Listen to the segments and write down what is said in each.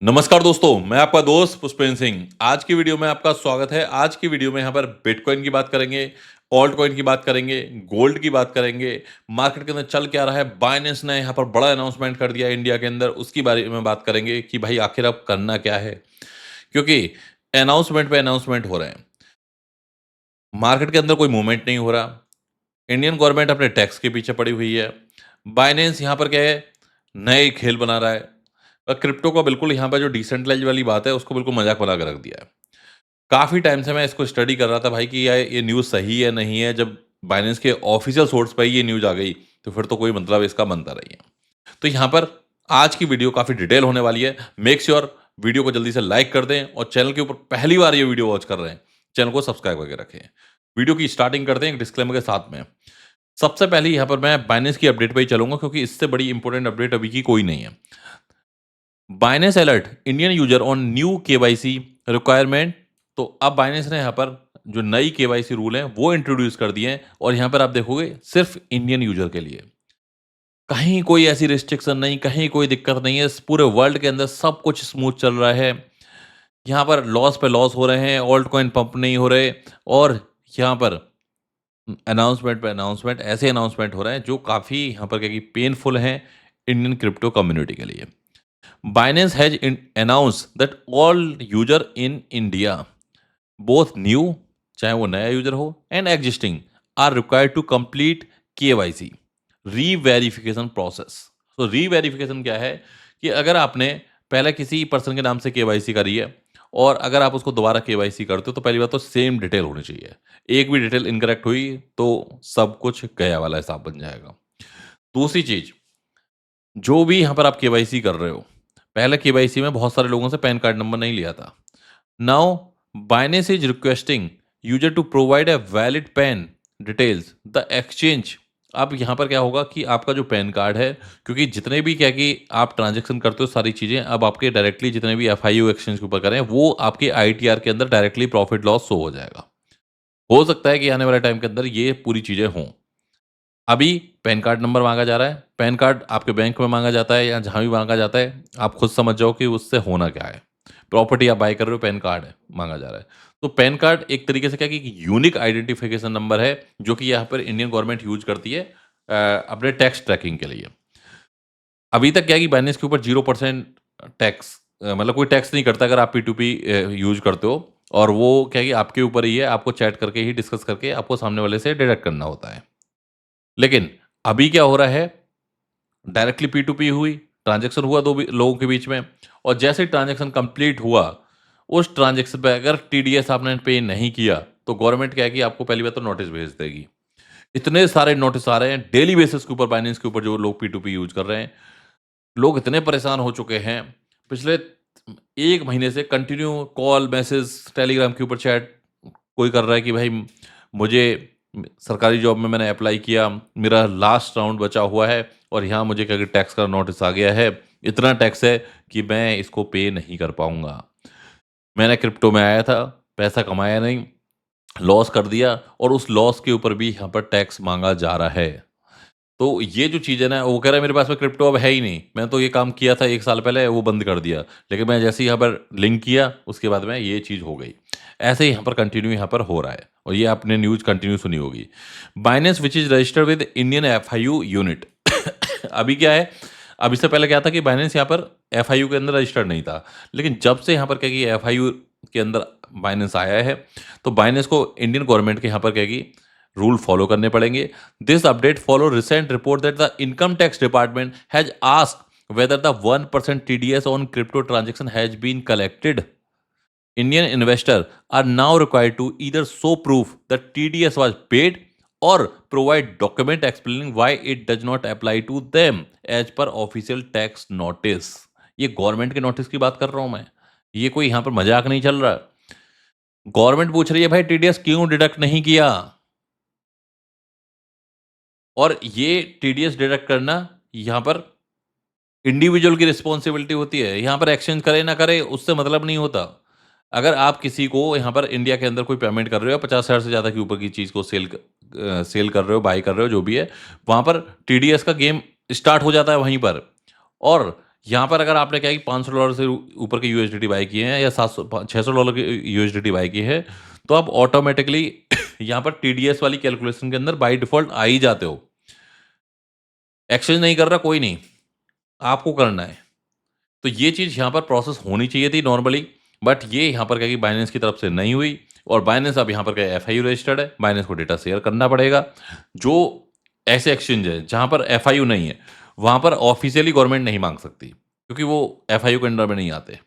नमस्कार दोस्तों, मैं आपका दोस्त पुष्पेंद्र सिंह। आज की वीडियो में आपका स्वागत है। आज की वीडियो में यहाँ पर बिटकॉइन की बात करेंगे, ऑल्ट कॉइन की बात करेंगे, गोल्ड की बात करेंगे, मार्केट के अंदर चल क्या रहा है, बाइनेंस ने यहाँ पर बड़ा अनाउंसमेंट कर दिया है इंडिया के अंदर, उसकी बारे में बात करेंगे कि भाई आखिर अब करना क्या है? क्योंकि अनाउंसमेंट पे अनाउंसमेंट हो रहे हैं। मार्केट के अंदर कोई मूवमेंट नहीं हो रहा। इंडियन गवर्नमेंट अपने टैक्स के पीछे पड़ी हुई है। बाइनेंस यहाँ पर क्या है, नए खेल बना रहा है। और क्रिप्टो का बिल्कुल यहाँ पर जो डिसेंट्रलाइज वाली बात है, उसको बिल्कुल मजाक बना कर रख दिया है। काफ़ी टाइम से मैं इसको स्टडी कर रहा था भाई कि ये न्यूज़ सही है, नहीं है। जब बाइनेंस के ऑफिशियल सोर्स पे ये न्यूज़ आ गई, तो फिर तो कोई मतलब इसका बनता नहीं है। तो यहाँ पर आज की वीडियो काफ़ी डिटेल होने वाली है। मेक श्योर वीडियो को जल्दी से लाइक कर दें और चैनल के ऊपर पहली बार ये वीडियो वॉच कर रहे हैं, चैनल को सब्सक्राइब करके रखें। वीडियो की स्टार्टिंग करते हैं एक डिस्क्लेमर के साथ में। सबसे पहले यहाँ पर मैं बाइनेंस की अपडेट पे ही चलूंगा, क्योंकि इससे बड़ी इंपॉर्टेंट अपडेट अभी की कोई नहीं है। Binance alert Indian user on new KYC requirement. तो अब बाइनेंस ने यहाँ पर जो नई केवाईसी रूल है वो इंट्रोड्यूस कर दिए हैं, और यहाँ पर आप देखोगे सिर्फ इंडियन यूजर के लिए। कहीं कोई ऐसी रिस्ट्रिक्शन नहीं, कहीं कोई दिक्कत नहीं है। इस पूरे वर्ल्ड के अंदर सब कुछ स्मूथ चल रहा है। यहाँ पर लॉस पे लॉस हो रहे हैं, ऑल्ट कॉइन पंप नहीं हो रहे, और यहाँ पर अनाउंसमेंट पे अनाउंसमेंट, ऐसे अनाउंसमेंट हो रहे हैं जो काफ़ी यहाँ पर क्या कि पेनफुल हैं इंडियन क्रिप्टो कम्युनिटी के लिए। Binance has announced that all user in India, both new, चाहे वो नया यूजर हो, and existing, are required to complete KYC reverification process. तो री-वेरिफिकेशन क्या है कि अगर आपने पहले किसी पर्सन के नाम से KYC करी है, और अगर आप उसको दोबारा KYC करते हो, तो पहली बात तो सेम डिटेल होनी चाहिए। एक भी डिटेल इनकरेक्ट हुई तो सब कुछ गया वाला हिसाब बन जाएगा। दूसरी चीज, जो भी यहाँ पर आप केवाईसी कर रहे हो, पहले केवाईसी में बहुत सारे लोगों से पैन कार्ड नंबर नहीं लिया था। Now Binance is requesting user to provide a valid PAN details the exchange. अब यहाँ पर क्या होगा कि आपका जो पैन कार्ड है, क्योंकि जितने भी क्या कि आप ट्रांजेक्शन करते हो, सारी चीज़ें अब आपके डायरेक्टली जितने भी FIU एक्सचेंज के ऊपर करें, वो आपके ITR के अंदर डायरेक्टली प्रॉफिट लॉस शो हो जाएगा। हो सकता है कि आने वाले टाइम के अंदर ये पूरी चीज़ें हों। अभी पैन कार्ड नंबर मांगा जा रहा है, पैन कार्ड आपके बैंक में मांगा जाता है या जहाँ भी मांगा जाता है, आप खुद समझ जाओ कि उससे होना क्या है। प्रॉपर्टी आप बाय कर रहे हो, पैन कार्ड है, मांगा जा रहा है। तो पैन कार्ड एक तरीके से क्या कि यूनिक आइडेंटिफिकेशन नंबर है, जो कि यहाँ पर इंडियन गवर्नमेंट यूज करती है अपने टैक्स ट्रैकिंग के लिए। अभी तक क्या है कि बाइनेंस के ऊपर 0% टैक्स, मतलब कोई टैक्स नहीं करता अगर आप P2P यूज करते हो, और वो क्या है कि आपके ऊपर ही है, आपको चैट करके ही डिस्कस करके आपको सामने वाले से डिडक्ट करना होता है। लेकिन अभी क्या हो रहा है, डायरेक्टली P2P हुई, ट्रांजैक्शन हुआ दो लोगों के बीच में, और जैसे ही ट्रांजैक्शन कंप्लीट हुआ, उस ट्रांजैक्शन पे अगर TDS आपने पे नहीं किया, तो गवर्नमेंट क्या है कि आपको पहली बात तो नोटिस भेज देगी। इतने सारे नोटिस आ रहे हैं डेली बेसिस के ऊपर, बाइनेंस के ऊपर जो लोग P2P यूज कर रहे हैं। लोग इतने परेशान हो चुके हैं, पिछले 1 महीने से कंटिन्यू कॉल, मैसेज, टेलीग्राम के ऊपर चैट कोई कर रहा है कि भाई मुझे सरकारी जॉब में मैंने अप्लाई किया, मेरा लास्ट राउंड बचा हुआ है, और यहाँ मुझे क्या टैक्स का नोटिस आ गया है, इतना टैक्स है कि मैं इसको पे नहीं कर पाऊंगा। मैंने क्रिप्टो में आया था, पैसा कमाया नहीं, लॉस कर दिया, और उस लॉस के ऊपर भी यहाँ पर टैक्स मांगा जा रहा है। तो ये जो चीज़ है ना, वो कह रहा है मेरे पास में क्रिप्टो अब है ही नहीं, मैंने तो ये काम किया था 1 साल पहले, वो बंद कर दिया, लेकिन मैं जैसे ही यहाँ पर लिंक किया, उसके बाद में ये चीज़ हो गई। ऐसे ही यहाँ पर कंटिन्यू यहाँ पर हो रहा है, और ये आपने न्यूज़ कंटिन्यू सुनी होगी। Binance which is registered with Indian FIU unit. अभी क्या है, अब इससे पहले क्या था कि बाइनेंस यहाँ पर FIU के अंदर रजिस्टर्ड नहीं था, लेकिन जब से यहाँ पर क्या कि FIU के अंदर बाइनेंस आया है, तो बाइनेंस को इंडियन गवर्नमेंट के यहाँ पर क्या कि रूल फॉलो करने पड़ेंगे। This update follow recent report that the income tax department has asked whether the 1% TDS on crypto transaction has been collected. Indian investors are now required to either show proof that TDS was paid or provide document explaining why it does not apply to them as per official tax notice। ये government के notice की बात कर रहा हूं मैं, ये कोई यहां पर मजाक नहीं चल रहा। गवर्नमेंट पूछ रही है भाई TDS क्यों डिडक्ट नहीं किया, और ये TDS डिडक्ट करना यहाँ पर इंडिविजुअल की रिस्पॉन्सिबिलिटी होती है। यहाँ पर एक्सचेंज करे ना करे उससे मतलब नहीं होता। अगर आप किसी को यहाँ पर इंडिया के अंदर कोई पेमेंट कर रहे हो, 50,000 से ज़्यादा के ऊपर की चीज़ को सेल कर रहे हो, बाय कर रहे हो, जो भी है, वहाँ पर TDS का गेम स्टार्ट हो जाता है वहीं पर। और यहाँ पर अगर आपने क्या है कि $500 से ऊपर के यूएसडीटी बाय किए हैं या 700 $600 के यूएसडीटी बाय किए हैं, तो आप ऑटोमैटिकली यहाँ पर टीडीएस वाली कैलकुलेशन के अंदर बाय डिफ़ॉल्ट आ ही जाते हो। एक्सचेंज नहीं कर रहा कोई नहीं, आपको करना है। तो ये चीज़ यहाँ पर प्रोसेस होनी चाहिए थी नॉर्मली, बट ये यहाँ पर क्या है कि बाइनेंस की तरफ से नहीं हुई और बाइनेंस अब यहाँ पर क्या है एफआईयू रजिस्टर्ड है, बाइनेंस को डेटा शेयर करना पड़ेगा। जो ऐसे एक्सचेंज है जहाँ पर एफआईयू नहीं है, वहाँ पर ऑफिशियली गवर्नमेंट नहीं माँग सकती, क्योंकि वो एफआईयू के अंडर में नहीं आते।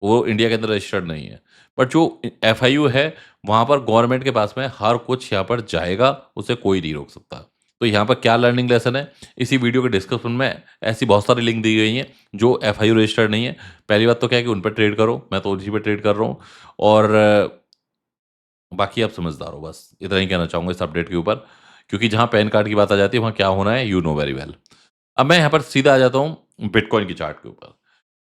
वो इंडिया के अंदर रजिस्टर्ड नहीं है। बट जो एफआईयू है, वहाँ पर गवर्नमेंट के पास में हर कुछ यहाँ पर जाएगा, उसे कोई नहीं रोक सकता। तो यहाँ पर क्या लर्निंग लेसन है, इसी वीडियो के डिस्क्रिप्शन में ऐसी बहुत सारी लिंक दी गई हैं, जो एफआईयू रजिस्टर्ड नहीं है। पहली बात तो क्या है कि उन पे ट्रेड करो, मैं तो उसी पे ट्रेड कर रहा हूँ और बाकी आप समझदार हो बस, इतना ही कहना चाहूँगा इस अपडेट के ऊपर, क्योंकि जहाँ पैन कार्ड की बात आ जाती है, वहाँ क्या होना है, यू नो वेरी वेल। अब मैं यहाँ पर सीधा आ जाता हूँ बिटकॉइन की चार्ट के ऊपर।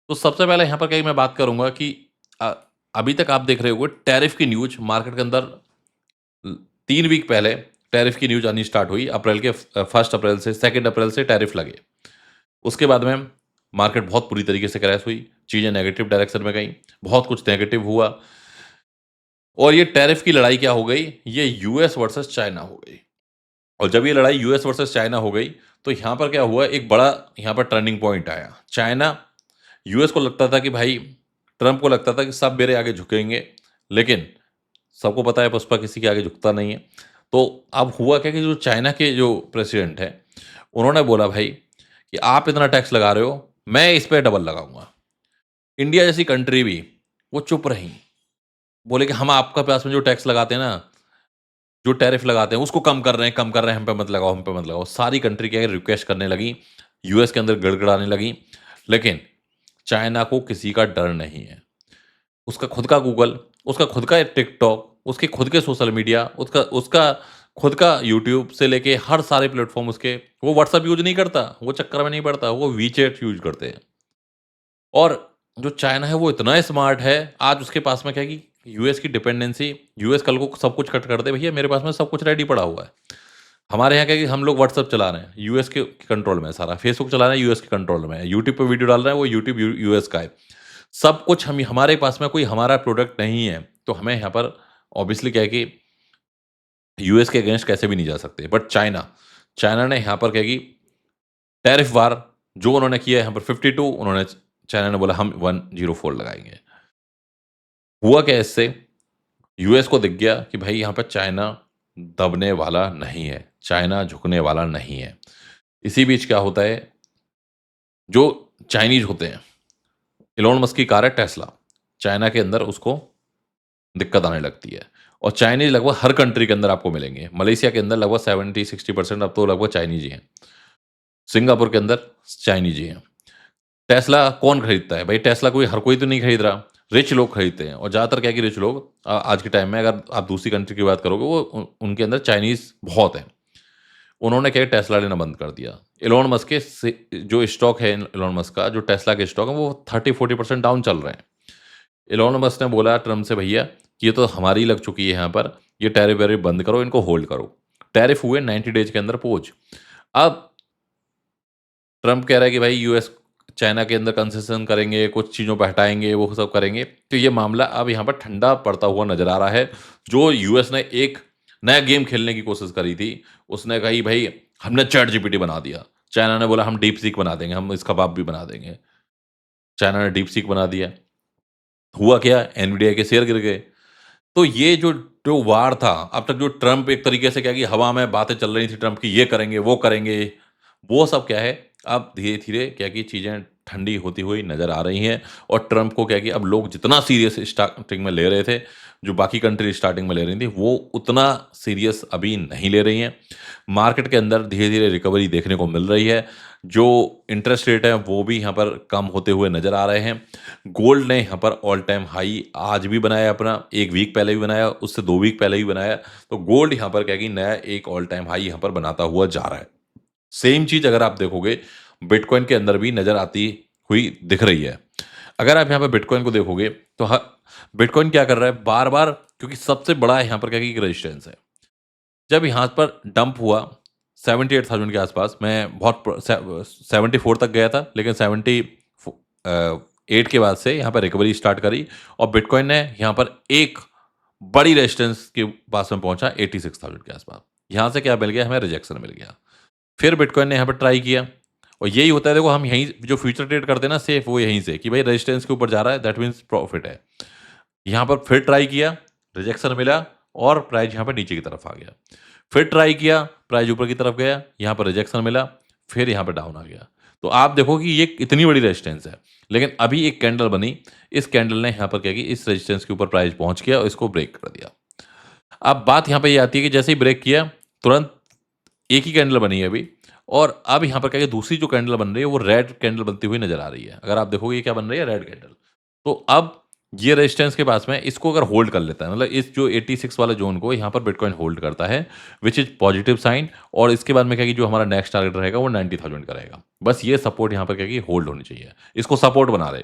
तो सबसे पहले यहाँ पर क्या है मैं बात करूँगा कि अ, अभी तक आप देख रहे होंगे टैरिफ की न्यूज़ मार्केट के अंदर 3 वीक पहले टैरिफ की न्यूज़ आनी स्टार्ट हुई। अप्रैल के 1 अप्रैल से 2 अप्रैल से टैरिफ लगे। उसके बाद में मार्केट बहुत बुरी तरीके से क्रैश हुई, चीज़ें नेगेटिव डायरेक्शन में गईं, बहुत कुछ नेगेटिव हुआ और ये टैरिफ की लड़ाई क्या हो गई, ये यूएस वर्सेस चाइना हो गई। और जब ये लड़ाई यूएस वर्सेस चाइना हो गई, तो यहाँ पर क्या हुआ, एक बड़ा यहाँ पर टर्निंग पॉइंट आया। चाइना यूएस को लगता था कि भाई, ट्रंप को लगता था कि सब मेरे आगे झुकेंगे, लेकिन सबको पता है पुष्पा किसी के आगे झुकता नहीं है। तो अब हुआ क्या कि जो चाइना के जो प्रेसिडेंट हैं, उन्होंने बोला भाई कि आप इतना टैक्स लगा रहे हो, मैं इस पे डबल लगाऊंगा। इंडिया जैसी कंट्री भी वो चुप रही, बोले कि हम आपका पास में जो टैक्स लगाते हैं ना, जो टैरिफ लगाते हैं उसको कम कर रहे हैं, कम कर रहे हैं, हम पे मत लगाओ, हम पे मत लगाओ। सारी कंट्री क्या है रिक्वेस्ट करने लगी, यूएस के अंदर गड़गड़ाने लगी, लेकिन चाइना को किसी का डर नहीं है। उसका खुद का गूगल, उसका खुद का टिकटॉक, उसके खुद के सोशल मीडिया, उसका उसका खुद का यूट्यूब से लेके हर सारे प्लेटफॉर्म उसके, वो व्हाट्सएप यूज नहीं करता, वो चक्कर में नहीं पड़ता, वो वीचैट यूज करते हैं। और जो चाइना है वो इतना स्मार्ट है, आज उसके पास में क्या है कि यूएस की डिपेंडेंसी, यूएस कल को सब कुछ कट कर दे, भैया मेरे पास में सब कुछ रेडी पड़ा हुआ है। हमारे यहाँ क्या है कि हम लोग व्हाट्सएप चला रहे हैं, यूएस के कंट्रोल में है सारा, फेसबुक चला रहे हैं, यूएस के कंट्रोल में है, यूट्यूब पे वीडियो डाल रहे हैं, वो यूट्यूब यूएस का है। सब कुछ हम हमारे पास में कोई हमारा प्रोडक्ट नहीं है, तो हमें यहाँ पर ऑब्वियसली क्या है कि यूएस के अगेंस्ट कैसे भी नहीं जा सकते। बट चाइना चाइना ने यहाँ पर क्या है कि टैरिफ वार जो उन्होंने किया है यहाँ पर 52, उन्होंने चाइना ने बोला हम 104 लगाएंगे। हुआ क्या इससे, यूएस को दिख गया कि भाई यहाँ पर चाइना दबने वाला नहीं है, चाइना झुकने वाला नहीं है। इसी बीच क्या होता है, जो चाइनीज होते हैं, इलोन मस्क की कार है टेस्ला, चाइना के अंदर उसको दिक्कत आने लगती है और चाइनीज लगभग हर कंट्री के अंदर आपको मिलेंगे। मलेशिया के अंदर लगभग 70-60% अब तो लगभग चाइनीज ही हैं। सिंगापुर के अंदर चाइनीज ही हैं। टेस्ला कौन खरीदता है भाई, टेस्ला कोई हर कोई तो नहीं खरीद रहा, रिच लोग खरीदते हैं और ज़्यादातर क्या है कि रिच लोग आज के टाइम में अगर आप दूसरी कंट्री की बात करोगे, वो उनके अंदर चाइनीज बहुत है। उन्होंने क्या टेस्ला लेना बंद कर दिया। इलोन मस्क के जो स्टॉक है, इलोन मस्क का जो टेस्ला के स्टॉक है, वो 30-40% डाउन चल रहे हैं। इलोन मस्क ने बोला ट्रम्प से, भैया ये तो हमारी लग चुकी है यहाँ पर, ये टैरिफ वैरिफ बंद करो, इनको होल्ड करो। टैरिफ हुए 90 डेज के अंदर पहुंच। अब ट्रम्प कह रहा है कि भाई यूएस चाइना के अंदर कंसेशन करेंगे, कुछ चीज़ों पर हटाएंगे, वो सब करेंगे। तो ये मामला अब यहाँ पर ठंडा पड़ता हुआ नजर आ रहा है। जो यूएस ने एक नया गेम खेलने की कोशिश करी थी, उसने कही भाई हमने चैट जीपीटी बना दिया, चाइना ने बोला हम डीप सीक बना देंगे, हम इसका बाप भी बना देंगे। चाइना ने डीप सीक बना दिया। हुआ क्या, एनवीडिया के शेयर गिर गए। तो ये जो जो वार था, अब तक जो ट्रम्प एक तरीके से क्या कि हवा में बातें चल रही थी ट्रम्प की, ये करेंगे, वो सब क्या है, अब धीरे-धीरे क्या कि चीज़ें ठंडी होती हुई नज़र आ रही हैं और ट्रम्प को क्या कि अब लोग जितना सीरियस स्टार्टिंग में ले रहे थे, जो बाकी कंट्री स्टार्टिंग में ले रही थी, वो उतना सीरियस अभी नहीं ले रही हैं। मार्केट के अंदर धीरे-धीरे रिकवरी देखने को मिल रही है। जो इंटरेस्ट रेट है, वो भी यहाँ पर कम होते हुए नज़र आ रहे हैं। गोल्ड ने यहाँ पर ऑल टाइम हाई आज भी बनाया अपना, 1 वीक पहले भी बनाया, उससे 2 वीक पहले भी बनाया। तो गोल्ड यहाँ पर क्या कि नया एक ऑल टाइम हाई यहाँ पर बनाता हुआ जा रहा है। सेम चीज़ अगर आप देखोगे, बिटकॉइन के अंदर भी नज़र आती हुई दिख रही है। अगर आप यहाँ पे बिटकॉइन को देखोगे, तो बिटकॉइन क्या कर रहा है, बार-बार, क्योंकि सबसे बड़ा यहाँ पर क्या कि रेजिस्टेंस है। जब यहाँ पर डंप हुआ 78,000 के आसपास, मैं बहुत 74 तक गया था, लेकिन 8 के बाद से यहाँ पर रिकवरी स्टार्ट करी और बिटकॉइन ने यहाँ पर एक बड़ी रेजिस्टेंस के पास में पहुंचा 86,000 के आसपास। यहाँ से क्या मिल गया, हमें रिजेक्शन मिल गया। फिर बिटकॉइन ने यहाँ पर ट्राई किया और यही होता है, देखो हम यहीं जो फ्यूचर ट्रेड करते हैं ना सेफ, वो यहीं से कि भाई रेजिस्टेंस के ऊपर जा रहा है, दैट मीन्स प्रॉफिट है। यहाँ पर फिर ट्राई किया, रिजेक्शन मिला और प्राइस यहाँ पर नीचे की तरफ आ गया। फिर ट्राई किया, प्राइस ऊपर की तरफ गया, यहाँ पर रिजेक्शन मिला, फिर यहाँ पर डाउन आ गया। तो आप देखो कि ये इतनी बड़ी रेजिस्टेंस है, लेकिन अभी एक कैंडल बनी, इस कैंडल ने यहाँ पर क्या किया, इस रेजिस्टेंस के ऊपर प्राइस पहुंच गया और इसको ब्रेक कर दिया। अब बात यहाँ पे ये आती है कि जैसे ही ब्रेक किया, तुरंत एक ही कैंडल बनी है अभी, और अब यहाँ पर क्या है, दूसरी जो कैंडल बन रही है वो रेड कैंडल बनती हुई नजर आ रही है। अगर आप देखोगे ये क्या बन रही है, रेड कैंडल। तो अब ये रेजिस्टेंस के पास में इसको अगर होल्ड कर लेता है, मतलब इस जो 86 वाले जोन को यहाँ पर बिटकॉइन होल्ड करता है, विच इज पॉजिटिव साइन। और इसके बाद में क्या कि जो हमारा नेक्स्ट टारगेट रहेगा वो 90,000 का रहेगा। बस ये सपोर्ट यहाँ पर क्या कि होल्ड होनी चाहिए, इसको सपोर्ट बना रहे।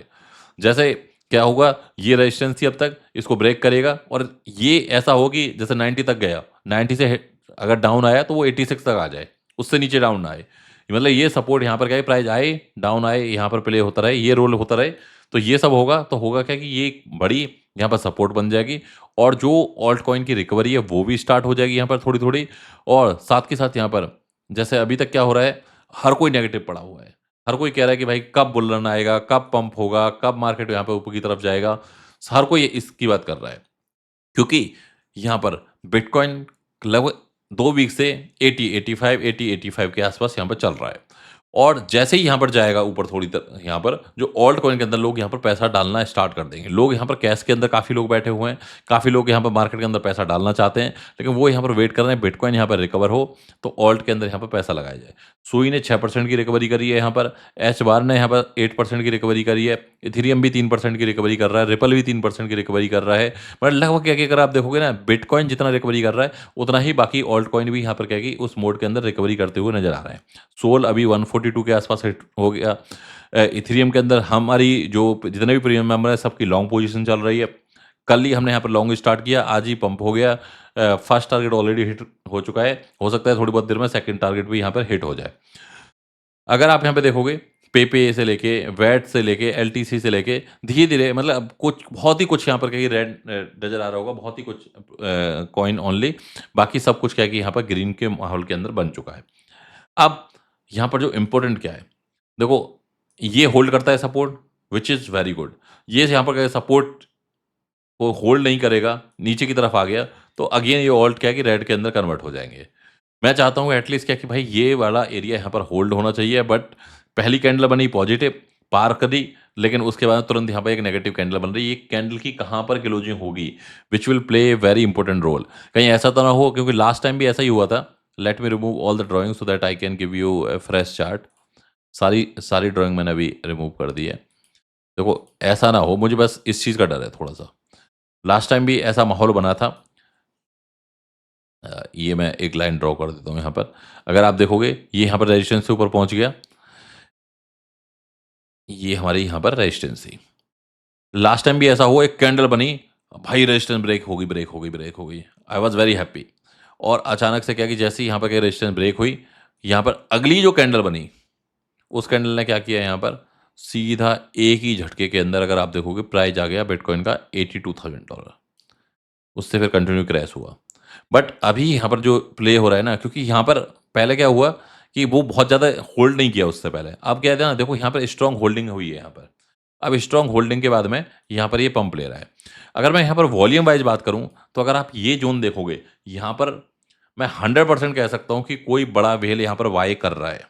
जैसे क्या होगा, ये रेजिस्टेंस थी अब तक, इसको ब्रेक करेगा और ये ऐसा हो कि जैसे 90 तक गया, 90 से अगर डाउन आया तो वो 86 तक आ जाए, उससे नीचे डाउन ना आए। मतलब ये सपोर्ट यहाँ पर क्या है, प्राइस आए डाउन आए, यहाँ पर प्ले होता रहे, ये रोल होता रहे। तो ये सब होगा तो होगा क्या कि ये एक बड़ी यहाँ पर सपोर्ट बन जाएगी और जो ऑल्ट कॉइन की रिकवरी है वो भी स्टार्ट हो जाएगी यहाँ पर थोड़ी थोड़ी। और साथ के साथ यहाँ पर जैसे अभी तक क्या हो रहा है, हर कोई नेगेटिव पड़ा हुआ है, हर कोई कह रहा है कि भाई कब बुल रन आएगा, कब पंप होगा, कब मार्केट यहाँ पे ऊपर की तरफ जाएगा। हर कोई इसकी बात कर रहा है, क्योंकि यहाँ पर बिटकॉइन लगभग 2 वीक से 80-85 के आसपास यहाँ पर चल रहा है। और जैसे ही यहाँ पर जाएगा ऊपर थोड़ी यहाँ पर जो ऑल्ट कॉइन के अंदर लोग यहाँ पर पैसा डालना स्टार्ट कर देंगे। लोग यहाँ पर कैश के अंदर काफ़ी लोग बैठे हुए हैं, काफ़ी लोग यहाँ पर मार्केट के अंदर पैसा डालना चाहते हैं, लेकिन वो यहाँ पर वेट कर रहे हैं बिटकॉइन यहाँ पर रिकवर हो तो ऑल्ट के अंदर यहाँ पर पैसा लगाया जाए। सुई ने 6% की रिकवरी करी है यहाँ पर, एच बार ने यहाँ पर 8% की रिकवरी करी है, इथेरियम भी 3% की रिकवरी कर रहा है, रिपल भी 3% की रिकवरी कर रहा है। मतलब लगभग क्या अगर आप देखोगे ना, बिटकॉइन जितना रिकवरी कर रहा है उतना ही बाकी ऑल्ट कॉइन भी यहाँ पर क्या कि उस मोड के अंदर रिकवरी करते हुए नजर आ रहे हैं। सोल अभी 142 के आसपास हिट हो गया। इथेरियम के अंदर हमारी जो जितने भी प्रीमियम मेंबर है सबकी लॉन्ग पोजीशन चल रही है। कल ही हमने यहाँ पर लॉन्ग स्टार्ट किया, आज ही पंप हो गया। फर्स्ट टारगेट ऑलरेडी हिट हो चुका है, हो सकता है थोड़ी बहुत देर में सेकंड टारगेट भी यहाँ पर हिट हो जाए। अगर आप यहाँ पे देखोगे, पेपे से लेके वैट से लेके एलटीसी से लेके धीरे धीरे, मतलब कुछ बहुत ही कुछ यहाँ पर क्या रेड नजर आ रहा होगा, बहुत ही कुछ कॉइन ओनली, बाकी सब कुछ क्या है कि यहाँ पर ग्रीन के माहौल के अंदर बन चुका है। अब यहाँ पर जो इम्पोर्टेंट क्या है, देखो ये होल्ड करता है support, which is very good. ये यहाँ पर क्या सपोर्ट को होल्ड नहीं करेगा, नीचे की तरफ आ गया तो अगेन ये ऑल्ट क्या है कि रेड के अंदर कन्वर्ट हो जाएंगे। मैं चाहता हूँ एटलीस्ट क्या कि भाई ये वाला एरिया यहाँ पर होल्ड होना चाहिए, बट पहली कैंडल बनी पॉजिटिव, पार कर दी, लेकिन उसके बाद तुरंत यहाँ पर एक नेगेटिव कैंडल बन रही है। ये कैंडल की कहाँ पर क्लोजिंग होगी, which will play very important role. कहीं ऐसा तो ना हो, क्योंकि लास्ट टाइम भी ऐसा ही हुआ था। Let me remove all the drawing so that I can give U A fresh chart. सारी सारी ड्राइंग मैंने अभी रिमूव कर दी है। देखो ऐसा ना हो, मुझे बस इस चीज़ का डर है थोड़ा सा। लास्ट टाइम भी ऐसा माहौल बना था। ये मैं एक लाइन ड्रॉ कर देता हूँ यहाँ पर। अगर आप देखोगे ये यहाँ पर रेजिस्टेंस से ऊपर पहुँच गया, ये हमारी यहाँ पर रेजिस्टेंस थी। लास्ट टाइम भी ऐसा हुआ, एक कैंडल बनी, भाई रेजिस्टेंस ब्रेक हो गई, ब्रेक हो गई, ब्रेक हो गई। I was very happy. और अचानक से क्या कि जैसे ही यहाँ पर क्या रेजिस्टेंस ब्रेक हुई, यहाँ पर अगली जो कैंडल बनी, उस कैंडल ने क्या किया, यहाँ पर सीधा एक ही झटके के अंदर अगर आप देखोगे प्राइस आ गया बिटकॉइन का $82,000। उससे फिर कंटिन्यू क्रैश हुआ। बट अभी यहाँ पर जो प्ले हो रहा है ना, क्योंकि यहाँ पर पहले क्या हुआ कि वो बहुत ज़्यादा होल्ड नहीं किया उससे पहले। अब क्या है ना, देखो यहाँ पर स्ट्रॉन्ग होल्डिंग हुई है यहाँ पर। अब स्ट्रॉन्ग होल्डिंग के बाद में यहाँ पर ये पंप ले रहा है। अगर मैं यहाँ पर वॉल्यूम वाइज बात करूँ तो अगर आप ये जोन देखोगे, यहाँ पर मैं 100% कह सकता हूँ कि कोई बड़ा वेल यहाँ पर वाई कर रहा है।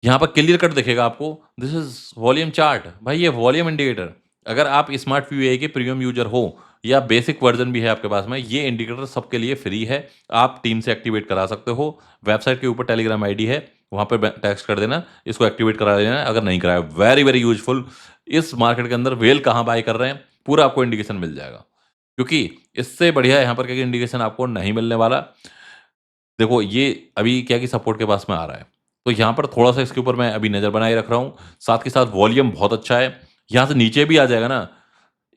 यहाँ पर क्लियर कट दिखेगा आपको, दिस इज वॉल्यूम चार्ट। भाई ये वॉल्यूम इंडिकेटर, अगर आप स्मार्ट व्यू के प्रीमियम यूजर हो या बेसिक वर्जन भी है आपके पास में, ये इंडिकेटर सबके लिए फ्री है। आप टीम से एक्टिवेट करा सकते हो। वेबसाइट के ऊपर टेलीग्राम आईडी है, वहाँ पर टेक्स्ट कर देना, इसको एक्टिवेट करा देना अगर नहीं कराया। Very very useful. इस मार्केट के अंदर वेल कहाँ बाय कर रहे हैं पूरा आपको इंडिकेशन मिल जाएगा, क्योंकि इससे बढ़िया यहाँ पर क्या इंडिकेशन आपको नहीं मिलने वाला। देखो ये अभी क्या कि सपोर्ट के पास में आ रहा है, तो यहाँ पर थोड़ा-सा इसके ऊपर मैं अभी नज़र बनाए रख रहा हूँ। साथ के साथ वॉल्यूम बहुत अच्छा है। यहाँ से नीचे भी आ जाएगा ना,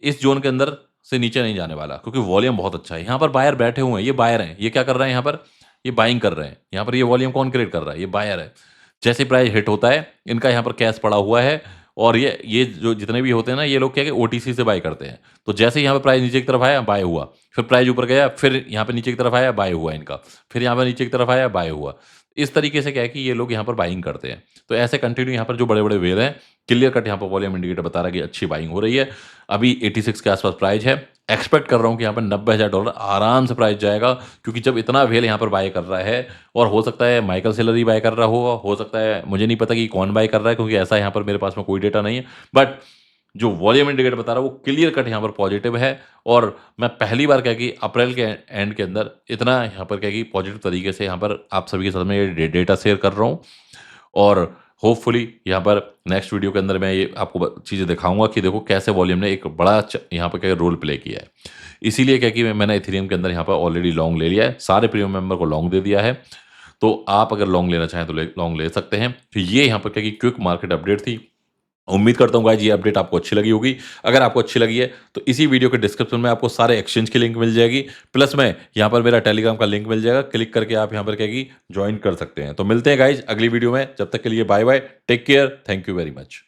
इस ज़ोन के अंदर से नीचे नहीं जाने वाला, क्योंकि वॉल्यूम बहुत अच्छा है। यहाँ पर बायर बैठे हुए हैं, ये बायर हैं। ये क्या कर रहे हैं यहाँ पर? ये बाइंग कर रहे हैं। यहाँ पर ये वॉल्यूम कौन क्रिएट कर रहा है? ये बायर है। जैसे प्राइस हिट होता है, इनका यहाँ पर कैश पड़ा हुआ है और ये जो जितने भी होते हैं ना, ये लोग क्या है कि ओटीसी से बाय करते हैं। तो जैसे ही यहाँ पे प्राइस नीचे की तरफ आया, बाय हुआ, फिर प्राइस ऊपर गया, फिर यहाँ पे नीचे की तरफ आया, बाय हुआ इनका, फिर यहाँ पे नीचे की तरफ आया, बाय हुआ। इस तरीके से क्या है कि ये लोग यहाँ पर बाइंग करते हैं। तो ऐसे कंटिन्यू यहाँ पर जो बड़े-बड़े व्हेल हैं, क्लियर कट यहाँ पर वॉल्यूम इंडिकेटर बता रहा है कि अच्छी बाइंग हो रही है। अभी 86 के आस-पास प्राइस है। एक्सपेक्ट कर रहा हूँ कि यहाँ पर $90,000 आराम से प्राइस जाएगा, क्योंकि जब इतना व्हेल यहाँ पर बाय कर रहा है, और हो सकता है माइकल सेलर ही बाय कर रहा हो सकता है, मुझे नहीं पता कि कौन बाय कर रहा है, क्योंकि ऐसा यहाँ पर मेरे पास में कोई डेटा नहीं है। बट जो वॉल्यूम इंडिकेटर बता रहा है, वो क्लियर कट यहाँ पर पॉजिटिव है, और मैं पहली बार क्या कि अप्रैल के एंड के अंदर इतना यहाँ पर क्या कि पॉजिटिव तरीके से यहाँ पर आप सभी के साथ में ये डेटा शेयर कर रहा हूँ। और होपफुली यहाँ पर नेक्स्ट वीडियो के अंदर मैं ये आपको चीज़ें दिखाऊंगा कि देखो कैसे वॉल्यूम ने एक बड़ा यहाँ पर क्या रोल प्ले किया है। इसीलिए क्या कि मैंने इथेरियम के अंदर यहाँ पर ऑलरेडी लॉन्ग ले लिया है, सारे प्रीमियम मेंबर को लॉन्ग दे दिया है। तो आप अगर लॉन्ग लेना चाहें तो लॉन्ग ले सकते हैं। तो ये यहाँ पर क्या कि क्विक मार्केट अपडेट थी। उम्मीद करता हूँ गाइस ये अपडेट आपको अच्छी लगी होगी। अगर आपको अच्छी लगी है तो इसी वीडियो के डिस्क्रिप्शन में आपको सारे एक्सचेंज की लिंक मिल जाएगी, प्लस में यहाँ पर मेरा टेलीग्राम का लिंक मिल जाएगा, क्लिक करके आप यहाँ पर क्या कि ज्वाइन कर सकते हैं। तो मिलते हैं गाइस अगली वीडियो में, जब तक के लिए bye bye, take care, thank you very much.